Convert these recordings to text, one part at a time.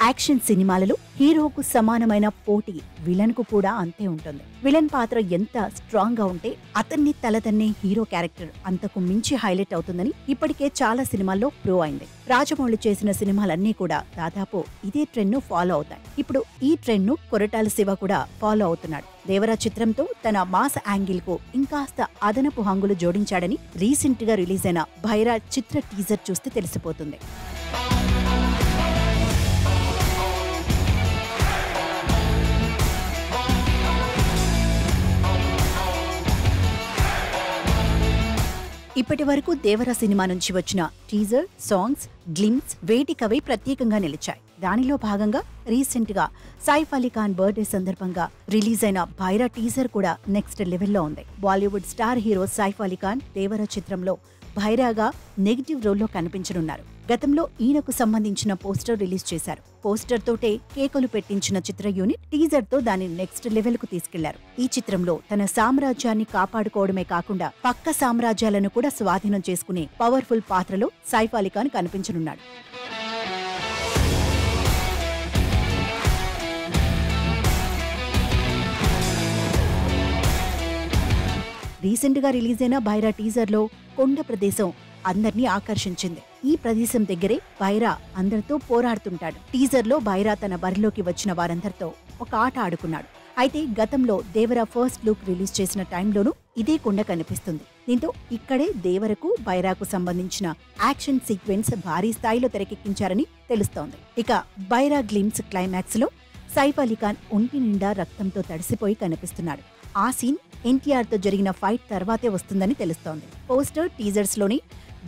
Action సినిమాలలో హీరోకు సమానమైన పోటీ విలన్ కు కూడా అంతే ఉంటుంది. విలన్ పాత్ర ఎంత స్ట్రాంగ్ గా ఉంటే అతన్ని తలదన్నే హీరో క్యారెక్టర్ అంతకు మించి హైలైట్ అవుతుందని ఇప్పటికే చాలా సినిమాల్లో ప్రూవ్ అయింది. రాజమౌళి చేసిన సినిమాలన్నీ కూడా దాదాపు ఇదే ట్రెండ్ ను ఫాలో అవుతాయి. ఇప్పుడు ఈ ట్రెండ్ ను కొరటాల శివ కూడా ఫాలో అవుతున్నాడు. దేవరా చిత్రంతో తన మాస్ యాంగిల్ కు ఇంకాస్త అదనపు హంగులు జోడించాడని రీసెంట్ గా రిలీజ్ అయిన భైరా చిత్ర టీజర్ చూస్తే తెలిసిపోతుంది. ఇప్పటి వరకు దేవరా సినిమా నుంచి వచ్చిన టీజర్, సాంగ్స్, గ్లిమ్స్ వేటికవే ప్రత్యేకంగా నిలిచాయి. దానిలో భాగంగా రీసెంట్ గా సైఫ్ అలీ ఖాన్ బర్త్డే సందర్భంగా రిలీజ్ అయిన భైరా టీజర్ కూడా నెక్స్ట్ లెవెల్లో ఉంది. బాలీవుడ్ స్టార్ హీరో సైఫ్ అలీ ఖాన్ దేవరా చిత్రంలో భైరాగా నెగిటివ్ రోల్లో కనిపించనున్నారు. గతంలో ఈయనకు సంబంధించిన పోస్టర్ రిలీజ్ చేశారు. పోస్టర్ తోటే కేకలు పెట్టించిన చిత్ర యూనిట్ టీజర్ తో దాన్ని నెక్స్ట్ లెవెల్ కు తీసుకెళ్లారు. ఈ చిత్రంలో తన సామ్రాజ్యాన్ని కాపాడుకోవడమే కాకుండా పక్క సామ్రాజ్యాలను కూడా స్వాధీనం చేసుకునే పవర్ఫుల్ పాత్రలో సైఫ్ అలీ ఖాన్ కనిపించనున్నాడు. రీసెంట్ గా రిలీజ్ అయిన భైరా టీజర్ లో కొండ ప్రదేశం అందర్నీ ఆకర్షించింది. ఈ ప్రదేశం దగ్గరే భైరా అందరితో పోరాడుతుంటాడు. టీజర్ లో భైరా తన బరిలోకి వచ్చిన వారందరితో ఒక ఆట ఆడుకున్నాడు. అయితే గతంలో దేవరా ఫస్ట్ లుక్ రిలీజ్ చేసిన టైంలోనూ ఇదే కొండ కనిపిస్తుంది. దీంతో ఇక్కడే దేవరకు భైరాకు సంబంధించిన యాక్షన్ సీక్వెన్స్ భారీ స్థాయిలో తెరకెక్కించారని తెలుస్తోంది. ఇక భైరా గ్లిమ్స్ క్లైమాక్స్ లో సైఫ్ అలీ ఖాన్ ఒంటి నిండా రక్తంతో తడిసిపోయి కనిపిస్తున్నాడు. ఆ సీన్ ఎన్టీఆర్ తో జరిగిన ఫైట్ తర్వాతే వస్తుందని తెలుస్తోంది. పోస్టర్, టీజర్స్ లోని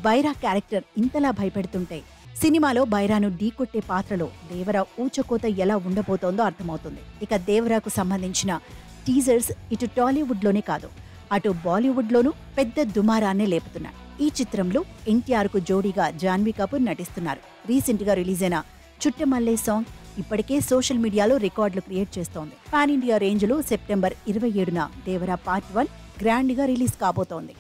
భైరా క్యారెక్టర్ ఇంతలా భయపెడుతుంటే సినిమాలో భైరాను ఢీకొట్టే పాత్రలో దేవరా ఊచకోత ఎలా ఉండబోతోందో అర్థమవుతుంది. ఇక దేవరాకు సంబంధించిన టీజర్స్ ఇటు టాలీవుడ్ లోనే కాదు అటు బాలీవుడ్ లోనూ పెద్ద దుమారాన్నే లేపుతున్నాయి. ఈ చిత్రంలో ఎన్టీఆర్ కు జోడీగా జాన్వీ కపూర్ నటిస్తున్నారు. రీసెంట్ గా రిలీజ్ అయిన చుట్టమల్లే సాంగ్ ఇప్పటికే సోషల్ మీడియాలో రికార్డులు క్రియేట్ చేస్తోంది. పాన్ ఇండియా రేంజ్ లో సెప్టెంబర్ 27న దేవరా పార్ట్ 1 గ్రాండ్ గా రిలీజ్ కాబోతోంది.